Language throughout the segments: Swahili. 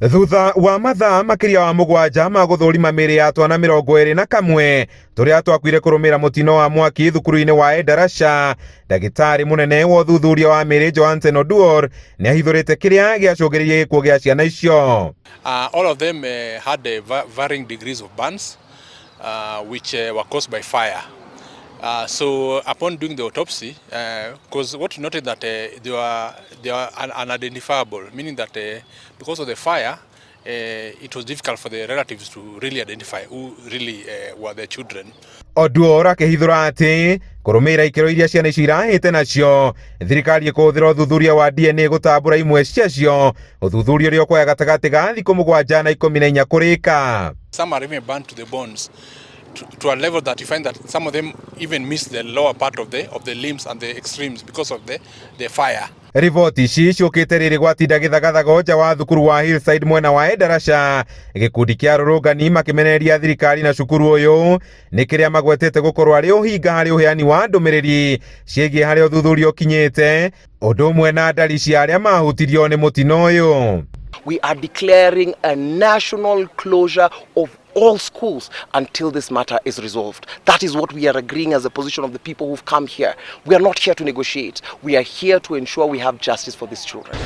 Thutha wa mathaa makiria wa mugwanja ma guthurima miri ya twana 21 turia twakwire kurumira mutino wa mwaki thukuru-ini wa Endarasha, ndagitari munene wa uthuthuria wa miri Johansen Oduor ni ahithurite kiria giacungiririe gikuo gia ciana icio. All of them had varying degrees of burns which were caused by fire. So upon doing the autopsy, because what we noted that they were unidentifiable, meaning that because of the fire, it was difficult for the relatives to really identify who really were their children. Oduor akihithura ati kurumira ikiro iria ciana icio irahite nacio, thirikari ikuthira uthuthuria wa DNA gutambura imwe ciacio, uthuthuria uria ukwoya gatagati ga thiku 7 na 14 kurika. Some are even burnt to the bones. To a level that you find that some of them even miss the lower part of the limbs and the extremes because of the fire. Riboti ici ciukite riri gwatinda githagathago nja wa thukuru wa Hillside mwena wa Endarasha, gikundi kia rurungani makimenereria thirikari na cukuru uyu ni kiria magwetete gukorwo ari uhinga hari uheani wa ndumiriri ciegie hari uthuthuria ukinyite undu umwe na ndari cia aria mahutirio ni mutino uyu. We are declaring a national closure of all schools until this matter is resolved. That is what we are agreeing as a position of the people who've come here. We are not here to negotiate. We are here to ensure we have justice for these children.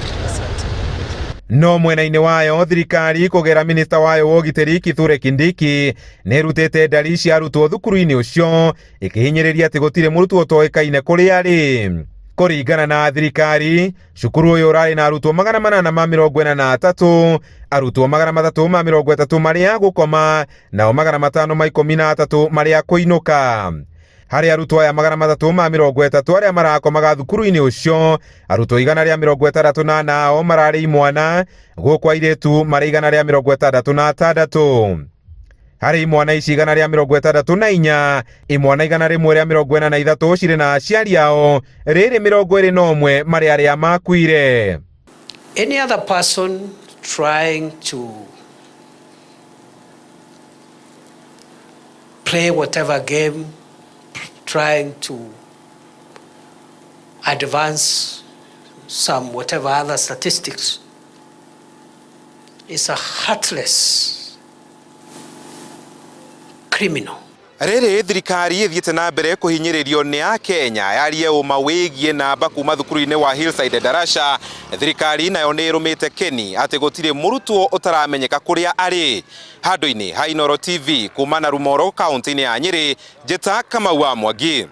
No mwena-ini wayo thirikari kugera minista wayo wa ugitiri Kithure Kindiki nerutete ndari cia arutwo thukuru-ini ucio ikihinyiriria ati gutire murutwo utoekaine kuria ari. Kuringana na thirikari, cukuru uyu urari na arutwo 843, arutwo 330 maria gukoma, nao 513 maria kuinuka. Hari arutwo aya 330 aria marakomaga thukuru-ini ucio, arutwo 168 nao marari imwana, gukwa airitu mari 166. Hari imwana ici 164, imwana 143 ciri na aciari ao, riri 21 mari aria makuire. Any other person trying to play whatever game, trying to advance some whatever other statistics is a heartless criminal. Riri thirikari ithiete na mbere kuhinyiririo ni a Kenya yarie uma wigie namba kuma thukuru-ini wa Hillside Endarasha. Thirikari nayo ni irumite keni ati gutire murutwo utaramenyeka kuria ari. Handu-ini ha Inooro TV kuma na Rumoro kaunti-ini ya Nyeri, Njeta Kamau wa Mwangi.